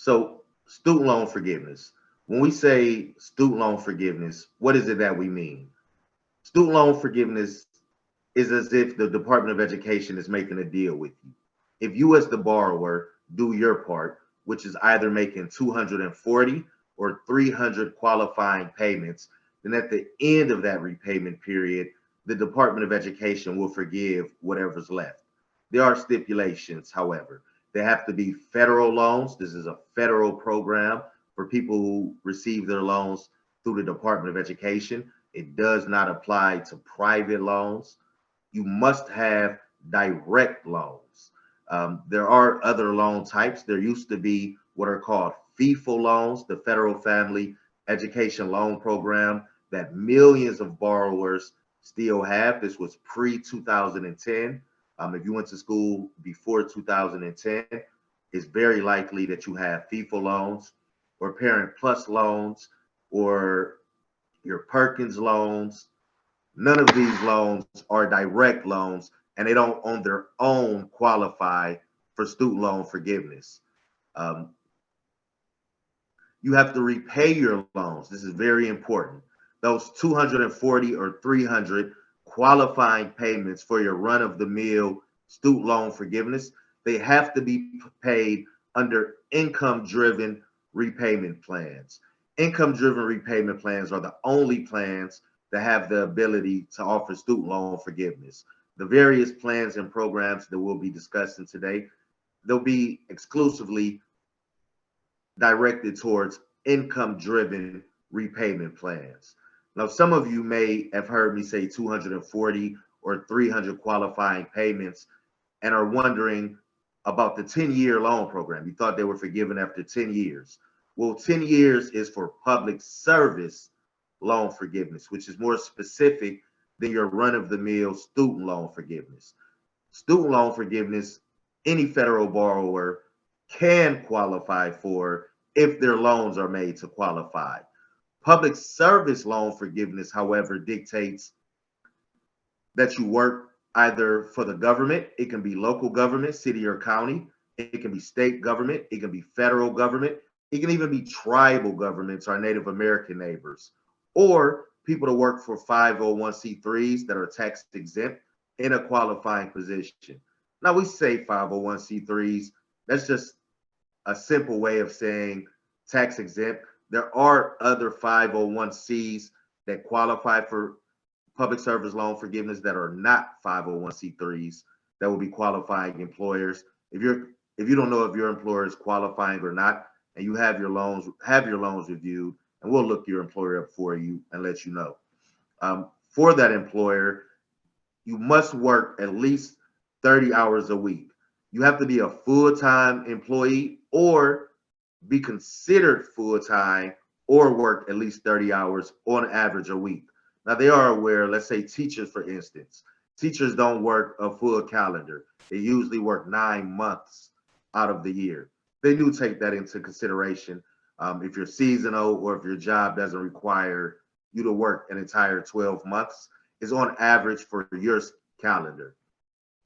So, student loan forgiveness. When we say student loan forgiveness, what is it that we mean? Student loan forgiveness is as if the Department of Education is making a deal with you. If you, as the borrower, do your part, which is either making 240 or 300 qualifying payments, then at the end of that repayment period, the Department of Education will forgive whatever's left. There are stipulations, however. They have to be federal loans. This is a federal program for people who receive their loans through the Department of Education. It does not apply to private loans. You must have direct loans. There are other loan types. There used to be what are called FEFA loans, the Federal Family Education Loan Program, that millions of borrowers still have. This was pre 2010. If you went to school before 2010, it's very likely that you have FEFA loans or Parent Plus loans or your Perkins loans. None of these loans are direct loans, and they don't on their own qualify for student loan forgiveness. Um, you have to repay your loans. This is very important. Those 240 or 300 qualifying payments for your run of the mill student loan forgiveness, they have to be paid under income driven repayment plans. Income driven repayment plans are the only plans that have the ability to offer student loan forgiveness. The various plans and programs that we'll be discussing today, they'll be exclusively directed towards income driven repayment plans. Now, some of you may have heard me say 240 or 300 qualifying payments and are wondering about the 10-year loan program. You thought they were forgiven after 10 years. Well, 10 years is for public service loan forgiveness, which is more specific than your run of the mill student loan forgiveness. Student loan forgiveness, any federal borrower can qualify for if their loans are made to qualify. Public service loan forgiveness, however, dictates that you work either for the government, it can be local government, city or county, it can be state government, it can be federal government, it can even be tribal governments, our Native American neighbors, or people to work for 501c3s that are tax exempt in a qualifying position. Now, we say 501c3s, that's just a simple way of saying tax exempt. There are other 501c's that qualify for public service loan forgiveness that are not 501c3s that will be qualifying employers. If you don't know if your employer is qualifying or not, and you have your loans reviewed, and we'll look your employer up for you and let you know. For that employer, you must work at least 30 hours a week. You have to be a full-time employee or be considered full-time or work at least 30 hours on average a week. Now, they are aware, let's say teachers, for instance, teachers don't work a full calendar. They usually work 9 months out of the year. They do take that into consideration. If you're seasonal or if your job doesn't require you to work an entire 12 months, is on average for your calendar.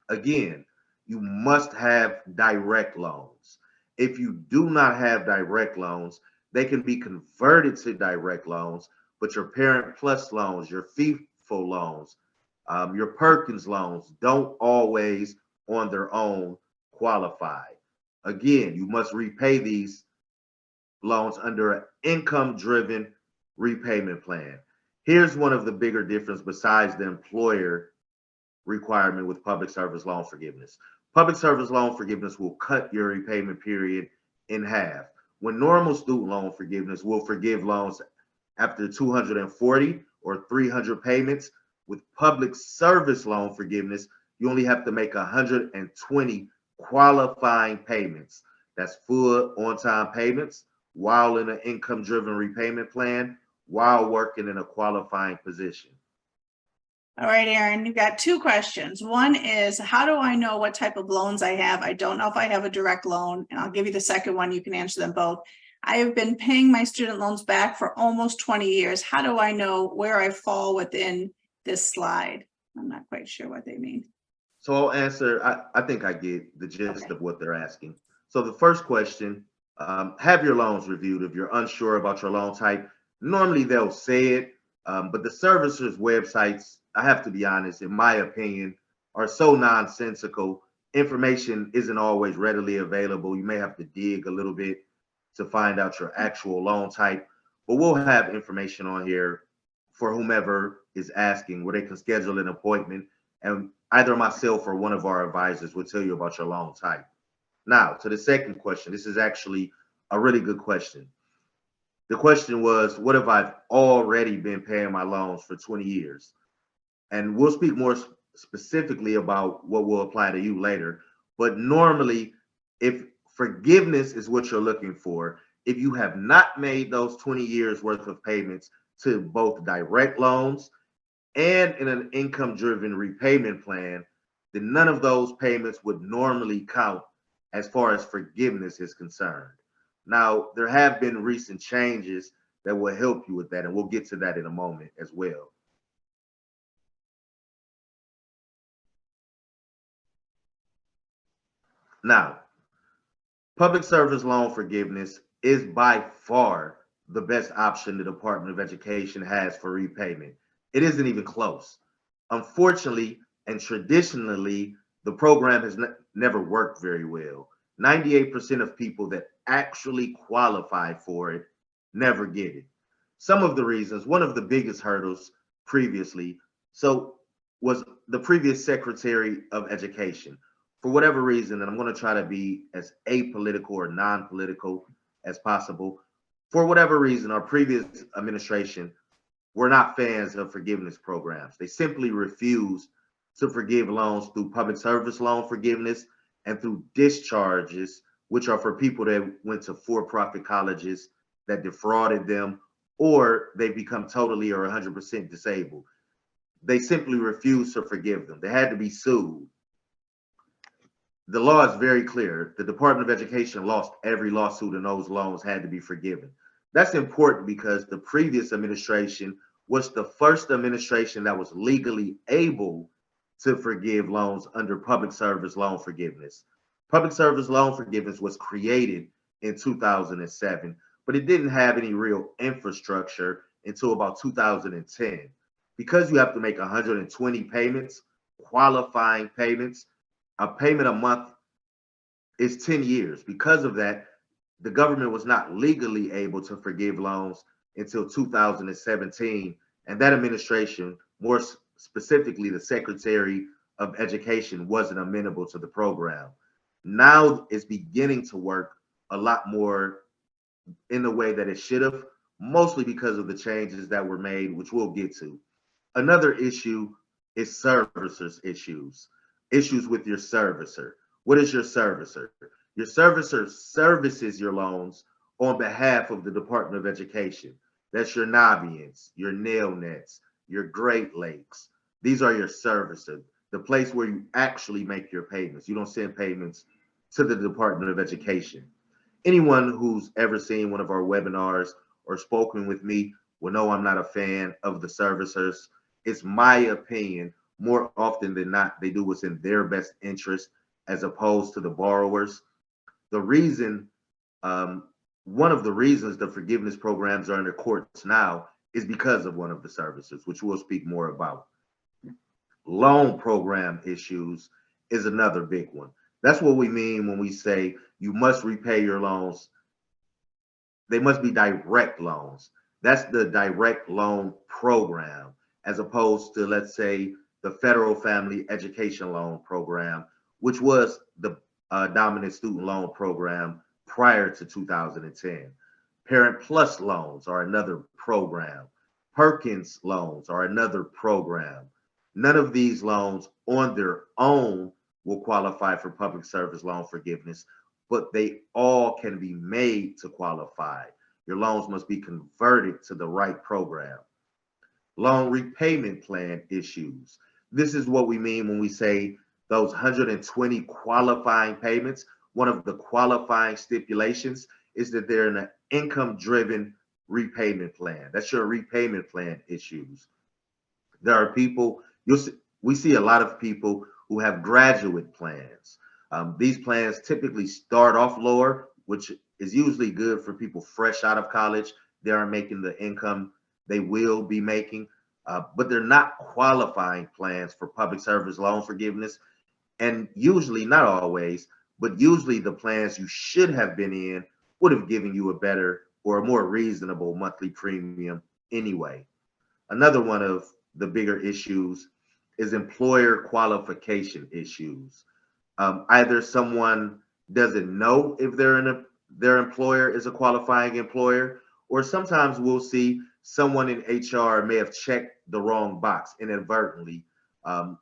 Again, you must have direct loans. If you do not have direct loans, they can be converted to direct loans, but your Parent Plus loans, your FIFO loans, your Perkins loans don't always on their own qualify. Again, you must repay these loans under an income driven repayment plan. Here's one of the bigger difference besides the employer requirement with public service loan forgiveness. Public service loan forgiveness will cut your repayment period in half. When normal student loan forgiveness will forgive loans after 240 or 300 payments, with public service loan forgiveness, you only have to make 120 qualifying payments. That's full on time payments while in an income driven repayment plan, while working in a qualifying position. All right, Aaron, you've got two questions. One is, how do I know what type of loans I have? I don't know if I have a direct loan, and I'll give you the second one. You can answer them both. I have been paying my student loans back for almost 20 years. How do I know where I fall within this slide? I'm not quite sure what they mean. So I'll answer, I think I get the gist of what they're asking. So the first question, Have your loans reviewed. If you're unsure about your loan type, normally they'll say it, but the servicers' websites, I have to be honest, in my opinion, are so nonsensical. Information isn't always readily available. You may have to dig a little bit to find out your actual loan type, but we'll have information on here for whomever is asking where they can schedule an appointment, and either myself or one of our advisors will tell you about your loan type. Now, to the second question, this is actually a really good question. The question was, what if I've already been paying my loans for 20 years? And we'll speak more specifically about what will apply to you later. But normally, if forgiveness is what you're looking for, if you have not made those 20 years worth of payments to both direct loans and in an income driven repayment plan, then none of those payments would normally count as far as forgiveness is concerned. Now, there have been recent changes that will help you with that, and we'll get to that in a moment as well. Now, public service loan forgiveness is by far the best option the Department of Education has for repayment. It isn't even close. Unfortunately, and traditionally, the program has never worked very well. 98% of people that actually qualify for it never get it. Some of the reasons, one of the biggest hurdles previously, so was the previous Secretary of Education. For whatever reason, and I'm going to try to be as apolitical or non-political as possible. For whatever reason, our previous administration were not fans of forgiveness programs. They simply refused to forgive loans through public service loan forgiveness and through discharges, which are for people that went to for-profit colleges that defrauded them, or they become totally or 100% disabled. They simply refused to forgive them. They had to be sued. The law is very clear. The Department of Education lost every lawsuit and those loans had to be forgiven. That's important because the previous administration was the first administration that was legally able to forgive loans under public service loan forgiveness. Public service loan forgiveness was created in 2007, but it didn't have any real infrastructure until about 2010. Because you have to make 120 payments, qualifying payments, a payment a month is 10 years. Because of that, the government was not legally able to forgive loans until 2017. And that administration, more specifically the Secretary of Education, wasn't amenable to the program. Now it's beginning to work a lot more in the way that it should have, mostly because of the changes that were made, which we'll get to. Another issue is servicers issues with your servicer. What is your servicer? Your servicer services your loans on behalf of the Department of Education. That's your Naviance, your Nailnets, your Great Lakes. These are your servicers, the place where you actually make your payments. You don't send payments to the Department of Education. Anyone who's ever seen one of our webinars or spoken with me will know I'm not a fan of the servicers. It's my opinion, more often than not, they do what's in their best interest as opposed to the borrowers. The reason, one of the reasons the forgiveness programs are in the courts now is because of one of the servicers, which we'll speak more about. Loan program issues is another big one. That's what we mean when we say you must repay your loans. They must be direct loans. That's the direct loan program, as opposed to, let's say, the Federal Family Education Loan Program, which was the dominant student loan program prior to 2010. Parent Plus loans are another program. Perkins loans are another program. None of these loans on their own will qualify for public service loan forgiveness, but they all can be made to qualify. Your loans must be converted to the right program. Loan repayment plan issues. This is what we mean when we say those 120 qualifying payments. One of the qualifying stipulations is that they're in an income driven repayment plan. That's your repayment plan issues. There are people, we see a lot of people who have graduate plans. These plans typically start off lower, which is usually good for people fresh out of college. They aren't making the income they will be making, but they're not qualifying plans for public service loan forgiveness. And usually, not always, but usually the plans you should have been in would have given you a better or a more reasonable monthly premium anyway. Another one of the bigger issues is employer qualification issues. Either someone doesn't know if their employer is a qualifying employer, or sometimes we'll see someone in HR may have checked the wrong box inadvertently, um,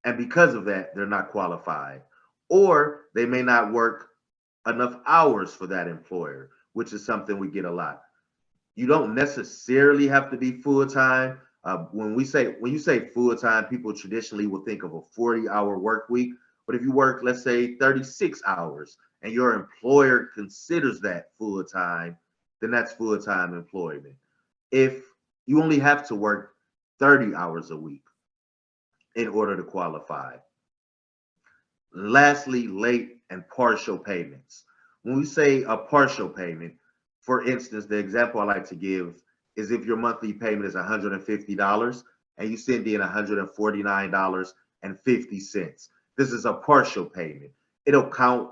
and because of that, they're not qualified, or they may not work enough hours for that employer, which is something we get a lot. You don't necessarily have to be full time. When you say full time, people traditionally will think of a 40-hour work week. But if you work, let's say 36 hours, and your employer considers that full time, then that's full time employment. If you only have to work 30 hours a week in order to qualify. Lastly, late and partial payments. When we say a partial payment, for instance, the example I like to give is if your monthly payment is $150 and you send in $149.50. This is a partial payment. It'll count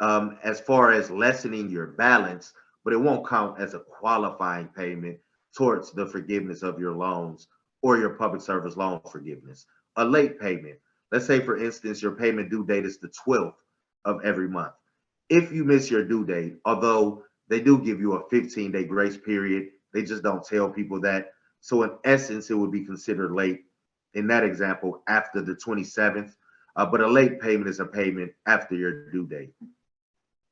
as far as lessening your balance, but it won't count as a qualifying payment towards the forgiveness of your loans or your public service loan forgiveness. A late payment. Let's say, for instance, your payment due date is the 12th of every month. If you miss your due date, although they do give you a 15-day grace period, they just don't tell people that. So, in essence, it would be considered late in that example after the 27th. But a late payment is a payment after your due date.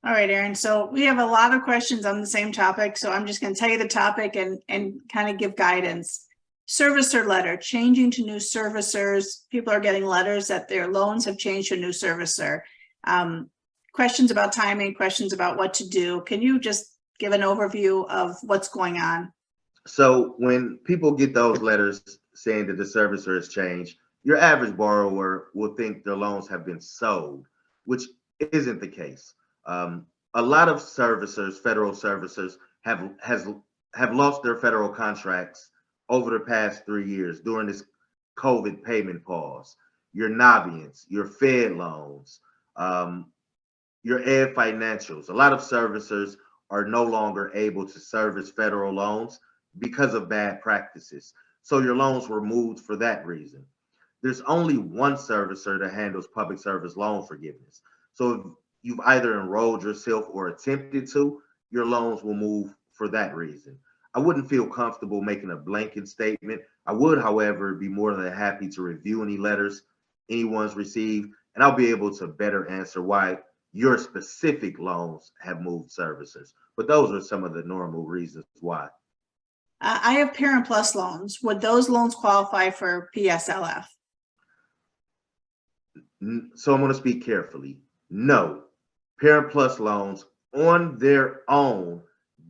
All right, Aaron. So we have a lot of questions on the same topic. So I'm just going to tell you the topic and kind of give guidance. Servicer letter, changing to new servicers. People are getting letters that their loans have changed to a new servicer. Questions about timing, questions about what to do. Can you just give an overview of what's going on? So when people get those letters saying that the servicer has changed, your average borrower will think their loans have been sold, which isn't the case. A lot of servicers, federal servicers, have lost their federal contracts over the past 3 years during this COVID payment pause. Your Navients, your Fed loans, your Ed Financials. A lot of servicers are no longer able to service federal loans because of bad practices. So your loans were moved for that reason. There's only one servicer that handles public service loan forgiveness. So if you've either enrolled yourself or attempted to, your loans will move for that reason. I wouldn't feel comfortable making a blanket statement. I would, however, be more than happy to review any letters anyone's received, and I'll be able to better answer why your specific loans have moved servicers. But those are some of the normal reasons why. I have Parent Plus loans. Would those loans qualify for PSLF? So I'm going to speak carefully. No, Parent Plus loans on their own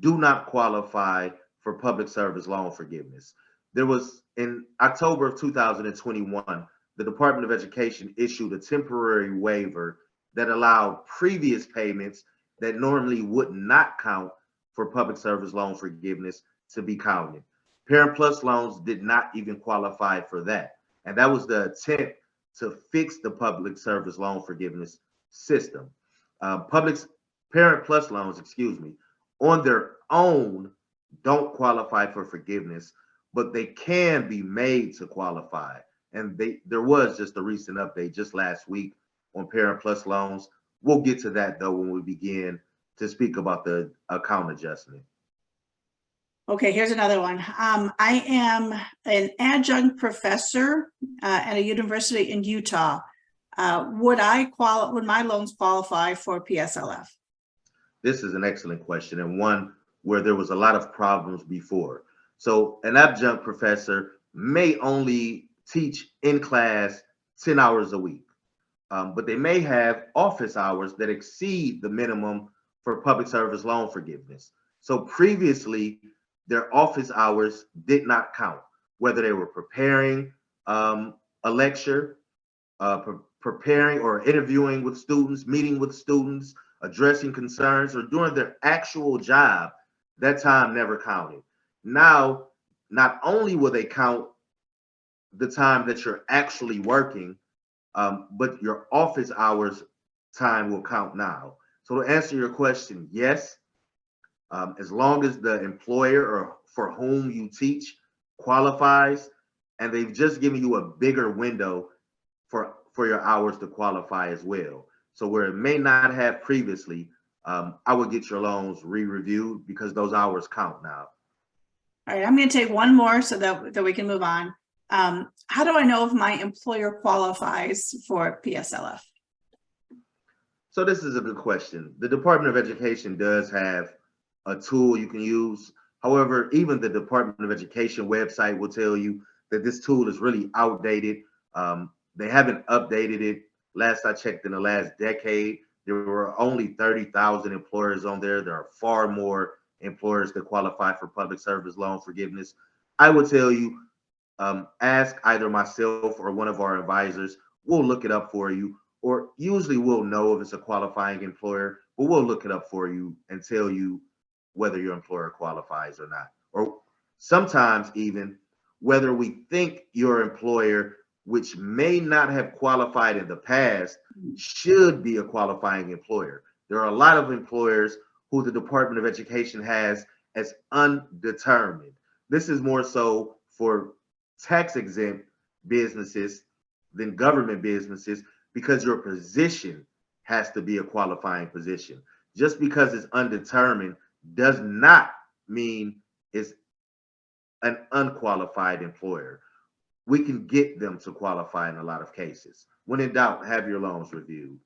do not qualify for public service loan forgiveness. There was, in October of 2021, the Department of Education issued a temporary waiver that allowed previous payments that normally would not count for public service loan forgiveness to be counted. Parent Plus loans did not even qualify for that. And that was the attempt to fix the public service loan forgiveness system. Public Parent Plus loans, on their own don't qualify for forgiveness, but they can be made to qualify. And there was just a recent update just last week on Parent Plus loans. We'll get to that though when we begin to speak about the account adjustment. Okay, here's another one. I am an adjunct professor at a university in Utah. Would my loans qualify for PSLF? This is an excellent question, and one where there was a lot of problems before. So an adjunct professor may only teach in class 10 hours a week, but they may have office hours that exceed the minimum for public service loan forgiveness. So previously, their office hours did not count, whether they were preparing a lecture, preparing or interviewing with students, meeting with students, addressing concerns, or doing their actual job, that time never counted. Now, not only will they count the time that you're actually working, but your office hours time will count now. So to answer your question, yes, as long as the employer or for whom you teach qualifies, and they've just given you a bigger window for your hours to qualify as well. So where it may not have previously, I would get your loans re-reviewed because those hours count now. All right, I'm going to take one more so that we can move on. How do I know if my employer qualifies for PSLF? So this is a good question. The Department of Education does have a tool you can use. However, even the Department of Education website will tell you that this tool is really outdated. They haven't updated it. Last I checked, in the last decade, there were only 30,000 employers on there. There are far more employers that qualify for public service loan forgiveness. I would tell you, ask either myself or one of our advisors. We'll look it up for you, or usually we'll know if it's a qualifying employer, but we'll look it up for you and tell you whether your employer qualifies or not. Or sometimes even whether we think your employer, which may not have qualified in the past, should be a qualifying employer. There are a lot of employers who the Department of Education has as undetermined. This is more so for tax exempt businesses than government businesses, because your position has to be a qualifying position. Just because it's undetermined does not mean it's an unqualified employer. We can get them to qualify in a lot of cases. When in doubt, have your loans reviewed.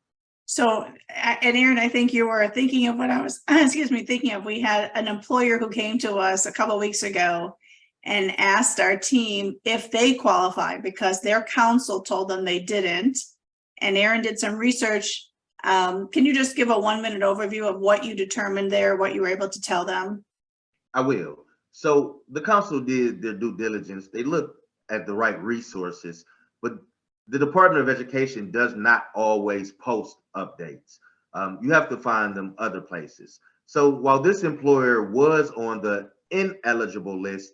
So, and Aaron, I think you were thinking of what I was, excuse me, thinking of. We had an employer who came to us a couple of weeks ago and asked our team if they qualify because their counsel told them they didn't. And Aaron did some research. Can you just give a 1-minute overview of what you determined there, what you were able to tell them? I will. So the council did their due diligence. They looked at the right resources, but the Department of Education does not always post updates. You have to find them other places. So while this employer was on the ineligible list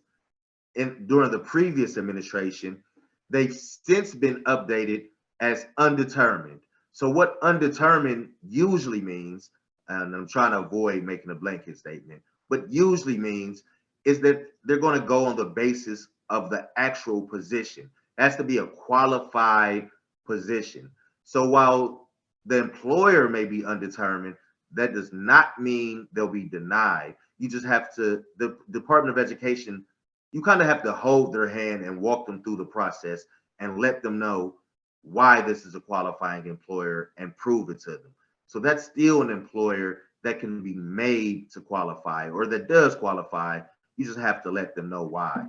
during the previous administration, they've since been updated as undetermined. So what undetermined usually means, and I'm trying to avoid making a blanket statement, but usually means is that they're going to go on the basis of the actual position. It has to be a qualified position. So while the employer may be undetermined, that does not mean they'll be denied. You just have to, the Department of Education, you kind of have to hold their hand and walk them through the process and let them know why this is a qualifying employer and prove it to them. So that's still an employer that can be made to qualify or that does qualify. You just have to let them know why.